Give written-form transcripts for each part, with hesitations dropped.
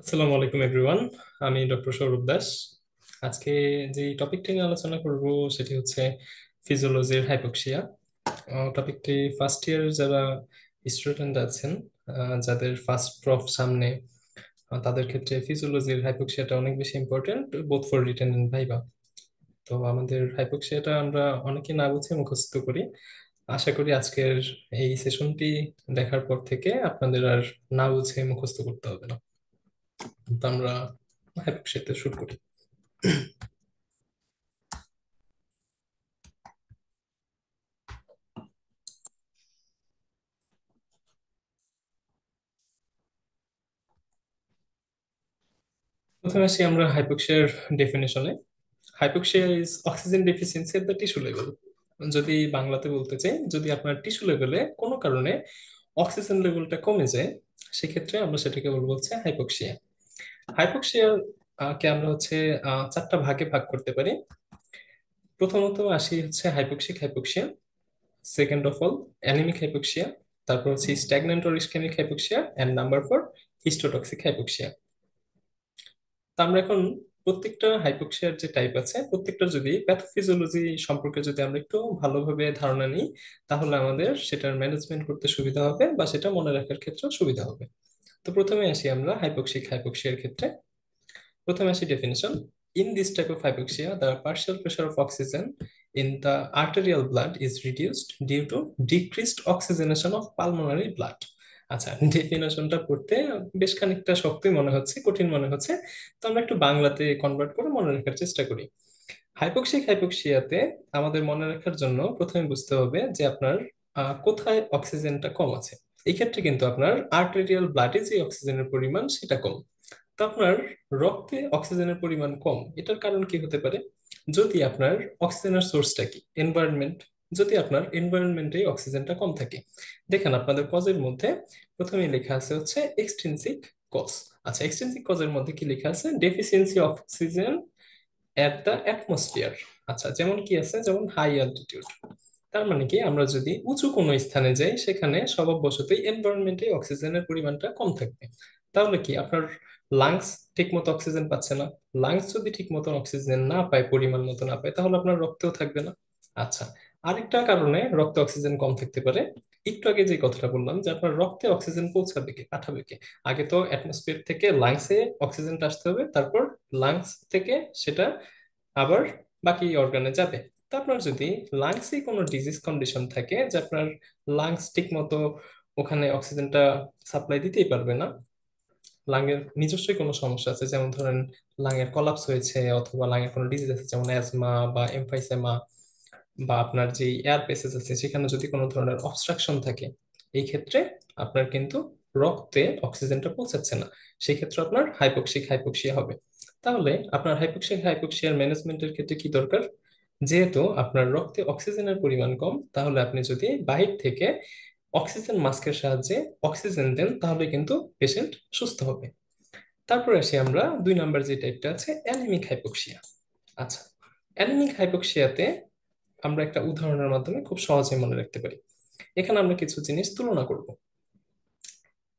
আসসালামু আলাইকুম এভরিওয়ান। আমি ডক্টর সৌরভ দাস। আজকে যে টপিকটি নিয়ে আলোচনা করব সেটি হচ্ছে ফিজিওলজির হাইপোক্সিয়া। টপিকটি ফার্স্ট ইয়ার যারা স্টুডেন্ট আছেন, যাদের ফার্স্ট প্রফ সামনে, তাদের ক্ষেত্রে ফিজিওলজির হাইপোক্সিয়াটা অনেক বেশি important, both for written and viva. তো আমাদের হাইপোক্সিয়াটা আমরা অনেকে না বুঝে মুখস্থ করি। আশা করি আজকের এই সেশনটি দেখার পর থেকে আপনাদের আর না বুঝে মুখস্থ করতে হবে না। তো আমরা হাইপোক্সিয়াতে শুরু করি। প্রথমে আসি আমরা হাইপোক্সিয়ার ডেফিনেশনে। Hypoxia is oxygen deficiency at the tissue level. যদি বাংলাতে বলতে চাই, যদি আপনার টিস্যু লেভেলে কোনো কারণে অক্সিজেন লেভেলটা কমে যায়, সেক্ষেত্রে আমরা সেটাকে বলবো হচ্ছে হাইপোক্সিয়া। হাইপোক্সিয়া কে আমরা হচ্ছে চারটা ভাগে ভাগ করতে পারি। প্রথমত আসি হচ্ছে hypoxic hypoxia, second of all anaemic hypoxia, তারপর হচ্ছে stagnant or ischaemic hypoxia, and number four histotoxic hypoxia. তো আমরা এখন প্রত্যেকটা হাইপোক্সিয়ার যে টাইপ আছে, প্রত্যেকটা যদি প্যাথোফিজিওলজি সম্পর্কে যদি আমরা একটু ভালোভাবে ধারণা নিই, তাহলে আমাদের সেটার ম্যানেজমেন্ট করতে সুবিধা হবে বা সেটা মনে রাখার ক্ষেত্রেও সুবিধা হবে। তো প্রথমে আসি আমরা হাইপোক্সিক হাইপোক্সিয়ার ক্ষেত্রে। প্রথমে আসি definition. In this type of hypoxia the partial pressure of oxygen in the arterial blood is reduced due to decreased oxygenation of pulmonary blood. আচ্ছা, ডেফিনেশনটা পড়তে বেশ খানিকটা শক্তই মনে হচ্ছে, কঠিন মনে হচ্ছে। তো আমরা একটু বাংলাতে কনভার্ট করে মনে রাখার চেষ্টা করি। হাইপোক্সিক হাইপোক্সিয়াতে আমাদের মনে রাখার জন্য প্রথমে বুঝতে হবে যে আপনার কোথায় অক্সিজেনটা কম আছে। এই ক্ষেত্রে কিন্তু আপনার আর্টেরিয়াল ব্লাডে যে অক্সিজেনের পরিমাণ সেটা কম। তো আপনার রক্তে অক্সিজেনের পরিমাণ কম, এটার কারণ কি হতে পারে? যদি আপনার অক্সিজেনের সোর্সটা কি এনভায়রনমেন্ট, যদি আপনার এনভায়রনমেন্টে অক্সিজেনটা কম থাকে। দেখেন আপনাদের কজের মধ্যে প্রথমেই লেখা আছে হচ্ছে এক্সট্রিনসিক কজ। আচ্ছা, এক্সট্রিনসিক কজের মধ্যে কি লেখা আছে? Deficiency of oxygen at the atmosphere. আচ্ছা, যেমন কি আছে, যেমন হাই অ্যালটিটিউড। তার মানে কি, আমরা যদি উঁচু কোনো স্থানে যাই, সেখানে স্বভাববশতই এনভায়রনমেন্টে অক্সিজেনের পরিমাণটা কম থাকবে। তাহলে কি আপনার লাংস ঠিক মতো অক্সিজেন পাচ্ছে না? লাংস যদি ঠিক মতো অক্সিজেন না পায়, পরিমাণ মতো না পায়, তাহলে আপনার রক্তেও থাকবে না। আচ্ছা, আরেকটা কারণে রক্তে অক্সিজেন কম থাকতে পারে। একটু আগে যে কথাটা বললাম যে আপনার রক্তে অক্সিজেন পৌঁছাবে কে, পাঠাবে কে? আগে তো অ্যাটমসফিয়ার থেকে লাংসে অক্সিজেনটা আসতে হবে, তারপর লাংস থেকে সেটা আবার বাকি অর্গানে যাবে। তো আপনার যদি লাংসে কোনো ডিজিজ কন্ডিশন থাকে যে আপনার লাংস ঠিক মতো ওখানে অক্সিজেনটা সাপ্লাই দিতেই পারবে না, লাংয়ের নিজস্বই কোনো সমস্যা আছে, যেমন ধরেন লাংয়ের কলাপস হয়েছে, অথবা লাংয়ের কোনো ডিজিজ আছে যেমন অ্যাজমা বা এমফাইসেমা, বা আপনার যে এয়ার পেসেজ আছে সেখানে যদি কোনো ধরনের অবস্ট্রাকশন থাকে, এই ক্ষেত্রে আপনার কিন্তু রক্তে অক্সিজেনটা পৌঁছাচ্ছে না। সেই ক্ষেত্রে আপনার হাইপোক্সিক হাইপোক্সিয়া হবে। তাহলে আপনার হাইপোক্সিক হাইপোক্সিয়ার ম্যানেজমেন্টের ক্ষেত্রে কি দরকার? যেহেতু আপনার রক্তে অক্সিজেনের পরিমাণ কম, তাহলে আপনি যদি বাহির থেকে অক্সিজেন মাস্কের সাহায্যে অক্সিজেন দেন, তাহলে কিন্তু পেশেন্ট সুস্থ হবে। তারপরে আসি আমরা 2 নাম্বার যে টাইপটা আছে, অ্যানিমিক হাইপোক্সিয়া। আচ্ছা, অ্যানিমিক হাইপোক্সিয়াতে আমরা একটা উদাহরণের মাধ্যমে খুব সহজে মনে রাখতে পারি। এখানে আমরা কিছু জিনিস তুলনা করব।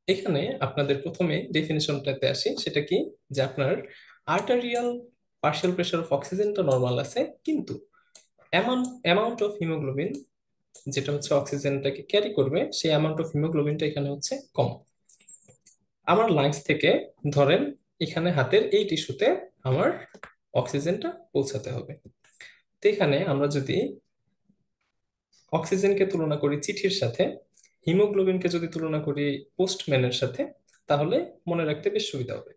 এখানে আপনাদের প্রথমে ডেফিনিশনটাতে আসি, সেটা কি? যে আপনার আর্টারিয়াল পার্শিয়াল প্রেশার অফ অক্সিজেনটা নর্মাল আছে, কিন্তু অ্যামাউন্ট অফ হিমোগ্লোবিন, যেটা হচ্ছে অক্সিজেনটাকে ক্যারি করবে, সেই অ্যামাউন্ট অফ হিমোগ্লোবিনটা এখানে হচ্ছে কম। আমার লাংস থেকে ধরেন এখানে হাতের এই টিস্যুতে আমার অক্সিজেনটা পৌঁছাতে হবে। তো এখানে আমরা যদি অক্সিজেনকে তুলনা করি চিঠির সাথে, হিমোগ্লোবিনকে যদি তুলনা করি পোস্টম্যানের সাথে, তাহলে মনে রাখতে বেশ সুবিধা হবে।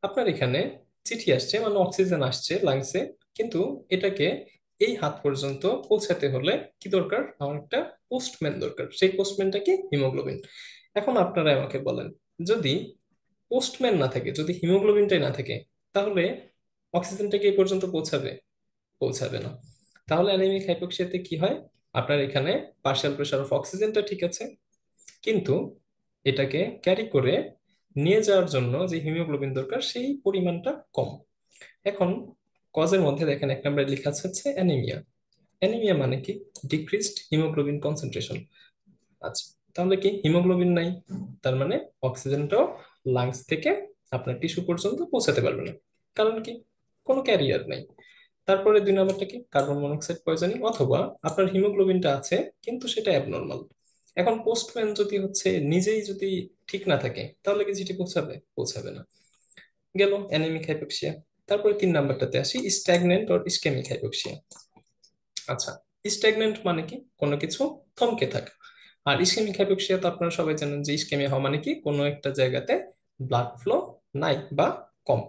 আপনার এখানে চিঠি আসছে, মানে অক্সিজেন আসছে লাংসে, কিন্তু এটাকে এই হাত পর্যন্ত পৌঁছাতে হলে কি দরকার? আমার একটা পোস্টম্যান দরকার। সেই পোস্টম্যানটা কি? হিমোগ্লোবিন। এখন আপনারা আমাকে বলেন, যদি পোস্টম্যান না থাকে, যদি হিমোগ্লোবিনটাই না থাকে, তাহলে অক্সিজেনটা কি এই পর্যন্ত পৌঁছাবে? পৌঁছাবে না। তাহলে অ্যানিমিক হাইপোক্সিয়াতে কি হয়? আপনার এখানে পার্শিয়াল প্রেশার অফ অক্সিজেনটা ঠিক আছে, কিন্তু এটাকে ক্যারি করে নিয়ে যাওয়ার জন্য যে হিমোগ্লোবিন দরকার সেই পরিমাণটা কম। এখন কজের মধ্যে দেখেন 1 নম্বরে লেখা আছে হচ্ছে অ্যানিমিয়া। অ্যানিমিয়া মানে কি? Decreased haemoglobin concentration. আচ্ছা, তাহলে কি হিমোগ্লোবিন নাই, তার মানে অক্সিজেনটাও লাংস থেকে আপনার টিস্যু পর্যন্ত পৌঁছাতে পারবে না। কারণ কি? কোনো ক্যারিয়ার নাই। তারপরে 2 নম্বরটা কি? কার্বন মনোক্সাইড পয়জনিং, অথবা আপনার হিমোগ্লোবিনটা আছে কিন্তু সেটা অ্যাবনর্মাল। এখন পোস্টম্যান যদি হচ্ছে নিজেই যদি ঠিক না থাকে, তাহলে কি চিঠি পৌঁছাবে? পৌঁছাবে না। গেল অ্যানিমিক হাইপোক্সিয়া। তারপরে 3 নাম্বারটাতে আসি, স্ট্যাগনেন্ট অর ইসকেমিক হাইপোক্সিয়া। আচ্ছা, স্ট্যাগনেন্ট মানে কি? কোনো কিছু থমকে থাকা। আর ইসকেমিক হাইপোক্সিয়া তো আপনারা সবাই জানেন যে ইসকেমিয়া হওয়া মানে কি? কোনো একটা জায়গাতে ব্লাড ফ্লো নাই বা কম।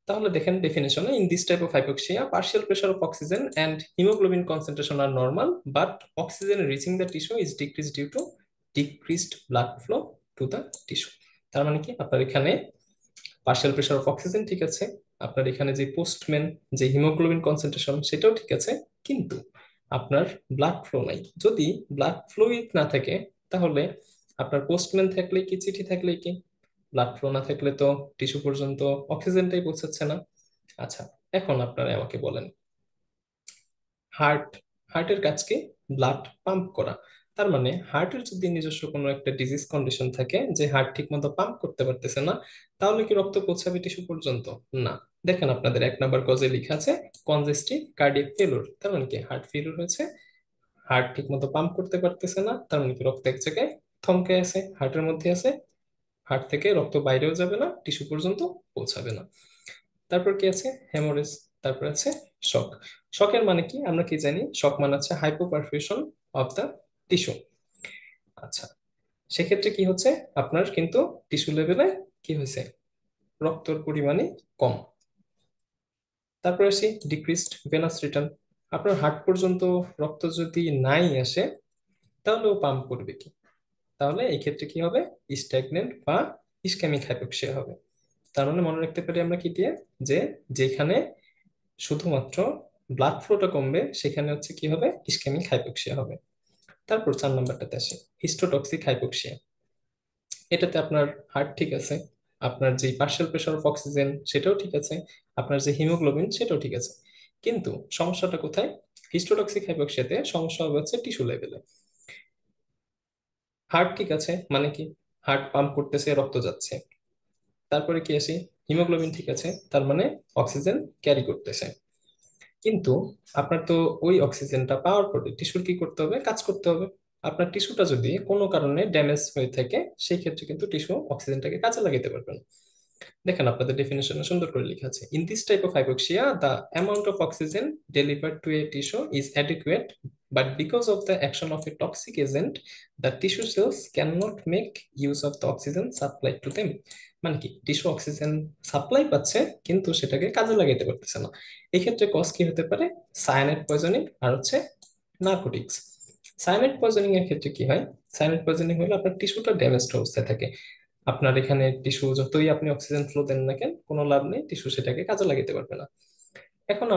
তাহলে দেখেন ডেফিনেশনে, in this type of hypoxia partial pressure of oxygen and haemoglobin concentration are normal, but oxygen reaching the tissue is decrease due to decreased blood flow to the tissue. তার মানে কি? আপনার এখানে পার্শিয়াল প্রেশার অফ অক্সিজেন ঠিক আছে, আপনার এখানে যে পোস্টম্যান, যে হিমোগ্লোবিন কনসেন্ট্রেশন সেটাও ঠিক আছে, কিন্তু আপনার ব্লাড ফ্লো নাই। যদি ব্লাড ফ্লোই না থাকে, তাহলে আপনার পোস্টম্যান থাকলে কি, চিঠি থাকলে কি, ব্লাড ফ্লো না থাকলে তো টিস্যু পর্যন্ত অক্সিজেনটাই পৌঁছাচ্ছে না। আচ্ছা, এখন আপনারা আমাকে বলেন, হার্ট, হার্টের কাজ কি? ব্লাড পাম্প করা। তার মানে হার্টের যদি নিজস্ব কোনো একটা ডিজিজ কন্ডিশন থাকে, যে হার্ট ঠিক মতো পাম্প করতে পারতেছে না, তাহলে কি রক্ত পৌঁছাবে টিস্যু পর্যন্ত? না। দেখেন আপনাদের 1 নাম্বার কজে লেখা আছে কনজেস্টিভ কার্ডিয়াক ফেলুর। তার মানে কি? হার্ট ফেলুর হয়েছে, হার্ট ঠিক মতো পাম্প করতে পারতেছে না, তার মানে কি? রক্ত এক জায়গায় থমকে আছে, হার্টের মধ্যে আছে, হার্ট থেকে রক্ত বাইরেও যাবে না, টিস্যু পর্যন্ত পৌঁছাবে না। তারপর কি আছে? হেমোরেজ। তারপর আছে শক। শকের মানে কি? আমরা কি জানি? শক মানে হচ্ছে হাইপোপারফিউশন অফ দ্য টিস্যু। আচ্ছা, সেক্ষেত্রে কি হচ্ছে? আপনার কিন্তু টিস্যু লেভেলে কি হয়েছে? রক্তর পরিমাণে কম। তারপর আসি ডিক্রিসড ভেনাস রিটার্ন। আপনার হার্ট পর্যন্ত রক্ত যদি নাই আসে, তাহলে ও পাম্প করবে কি? তাহলে এই ক্ষেত্রে কি হবে? স্ট্যাগনেন্ট বা ইসকেমিক হাইপোক্সিয়া হবে। তার মানে মনে রাখতে পারি আমরা কি দিয়ে? যে যেখানে শুধুমাত্র ব্লাড ফ্লোটা কমবে, সেখানে হচ্ছে কি হবে? ইসকেমিক হাইপোক্সিয়া হবে। তারপর 4 নাম্বারটাতে আসে হিস্টোটক্সিক হাইপোক্সিয়া। এটাতে আপনার হার্ট ঠিক আছে, আপনার যে পার্শিয়াল প্রেশার অফ অক্সিজেন সেটাও ঠিক আছে, আপনার যে হিমোগ্লোবিন সেটাও ঠিক আছে, কিন্তু সমস্যাটা কোথায়? হিস্টোটক্সিক হাইপোক্সিয়াতে সমস্যা হবে হচ্ছে টিস্যু লেভেলে। হার্ট ঠিক আছে মানে কি? হার্ট পাম্প করতেছে, রক্ত যাচ্ছে। তারপরে কি আসি? হিমোগ্লোবিন ঠিক আছে, তার মানে অক্সিজেন ক্যারি করতেছে। কিন্তু আপনার তো ওই অক্সিজেনটা পাওয়ার পরে টিস্যুর কি করতে হবে? কাজ করতে হবে। আপনার টিস্যুটা যদি কোনো কারণে ড্যামেজ হয়ে থাকে, সেই ক্ষেত্রে কিন্তু টিস্যু অক্সিজেনটাকে কাজে লাগাতে পারবে না। দেখেন আপনাদের ডেফিনেশনে সুন্দর করে লেখা আছে, in this type of hypoxia the amount of oxygen delivered to a tissue is adequate, but because of the action of a toxic agent the tissue cells can not make use of the oxygen supply to them. মানে কি? Tissue oxygen supply পাচ্ছে, কিন্তু সেটাকে কাজে লাগাইতে পারতেছে না। এক্ষেত্রে কজ কি হতে পারে? সায়ানাইড পয়জনিং আর হচ্ছে নার্কোটিক্স। সায়ানাইড পয়জনিং এর ক্ষেত্রে কি হয়? সায়ানাইড পয়জনিং হলে আপনার টিস্যুটা ড্যামেজড অবস্থায় থাকে। আপনার এখানে টিস্যু যতই আপনি অক্সিজেন ফ্লো দেন না কেন, কোনো লাভ নেই, টিস্যু সেটাকে কাজে লাগাতে পারবে না। এখন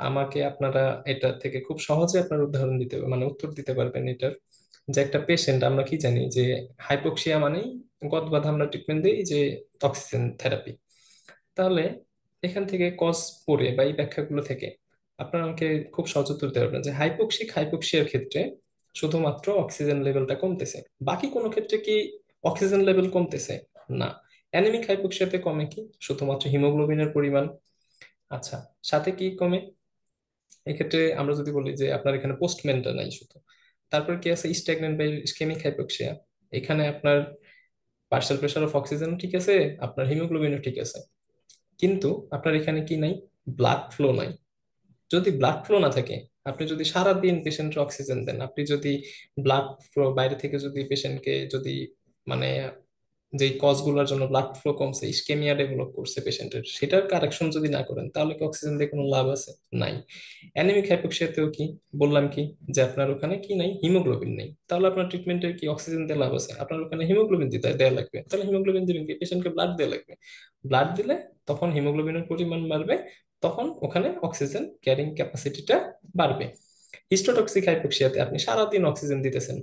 আমাকে আপনারা এটা থেকে খুব সহজে আপনার উদাহরণ দিতে, মানে উত্তর দিতে পারবেন এটার, যে একটা পেশেন্ট, আমরা কি জানি যে হাইপোক্সিয়া মানেই গদ বাঁধা আমরা ট্রিটমেন্ট দিই যে অক্সিজেন থেরাপি। তাহলে এখান থেকে কজ পড়ে বা এই ব্যাখ্যাগুলো থেকে আপনারা আমাকে খুব সহজ উত্তর দিতে পারবেন যে হাইপোক্সিয়ার ক্ষেত্রে শুধুমাত্র অক্সিজেন লেভেলটা কমতেছে, বাকি কোনো ক্ষেত্রে কি অক্সিজেন লেভেল কমতেছে? না। অ্যানিমিক হাইপোক্সিয়াতে কমে কি? শুধুমাত্র হিমোগ্লোবিনের পরিমাণ। আচ্ছা, সাথে কি কমে? এক্ষেত্রে আমরা যদি বলি যে আপনার এখানে পোস্টম্যানটা নাই শুধু, তারপর কি আছে? স্ট্যাগনেন্ট বা ইসকেমিক হাইপোক্সিয়া। এখানে আপনার পার্শিয়াল প্রেশার অফ অক্সিজেন ঠিক আছে, আপনার হিমোগ্লোবিনও ঠিক আছে, কিন্তু আপনার এখানে কি নাই? ব্লাড ফ্লো নাই। যদি ব্লাড ফ্লো না থাকে, আপনি যদি সারাদিন পেশেন্টকে অক্সিজেন দেন, আপনি যদি ব্লাড ফ্লো বাইরে থেকে যদি পেশেন্টকে যদি মানে যেই কজগুলোর জন্য ব্লাড ফ্লো কমছে, ইসকেমিয়া ডেভেলপ করছে পেশেন্টের, সেটার কারেকশন যদি না করেন, তাহলে কি অক্সিজেন দিয়ে কোনো লাভ আছে? নাই। অ্যানিমিক হাইপোক্সিয়াতেও কি বললাম কি, যে আপনার ওখানে কি নাই? হিমোগ্লোবিন নেই। তাহলে আপনার ট্রিটমেন্টের কি অক্সিজেন দিয়ে লাভ আছে? আপনার ওখানে হিমোগ্লোবিন দিতে দেওয়া লাগবে। তাহলে হিমোগ্লোবিন দিবেন কি? পেশেন্টকে ব্লাড দেওয়া লাগবে। ব্লাড দিলে তখন হিমোগ্লোবিনের পরিমাণ বাড়বে, তখন ওখানে অক্সিজেন ক্যারিং ক্যাপাসিটিটা বাড়বে। হিস্টোটক্সিক হাইপোক্সিয়াতে আপনি সারাদিন অক্সিজেন দিতেছেন,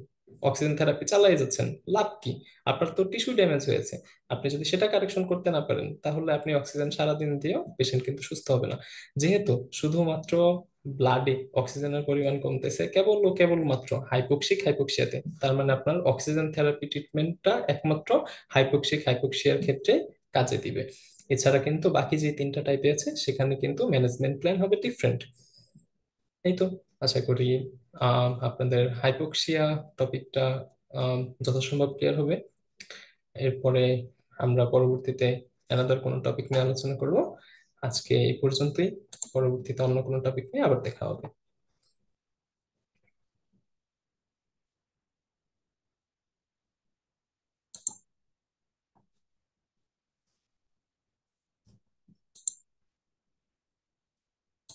অক্সিজেন থেরাপি চালাই যাচ্ছেন, লাভ কি? আপনার তো টিস্যু ড্যামেজ হয়েছে। আপনি যদি সেটা কারেকশন করতে না পারেন, তাহলে আপনি অক্সিজেন সারাদিন দিয়েও পেশেন্ট কিন্তু সুস্থ হবে না। যেহেতু শুধুমাত্র ব্লাডে অক্সিজেনের পরিমাণ কমতেছে কেবল ও কেবলমাত্র হাইপোক্সিয়াতে, তার মানে আপনার অক্সিজেন থেরাপি ট্রিটমেন্টটা একমাত্র হাইপোক্সিয়ার ক্ষেত্রে কাজে দিবে। এছাড়া কিন্তু বাকি যে তিনটা টাইপে আছে সেখানে কিন্তু ম্যানেজমেন্ট প্ল্যান হবে ডিফারেন্ট। এই তো, আশা করি আপনাদের হাইপোক্সিয়া টপিকটা যথাসম্ভব ক্লিয়ার হবে। এরপরে আমরা পরবর্তীতে অ্যানাদার কোনো টপিক নিয়ে আলোচনা করব। আজকে এই পর্যন্তই। পরবর্তীতে অন্য কোনো টপিক নিয়ে আবার দেখা হবে।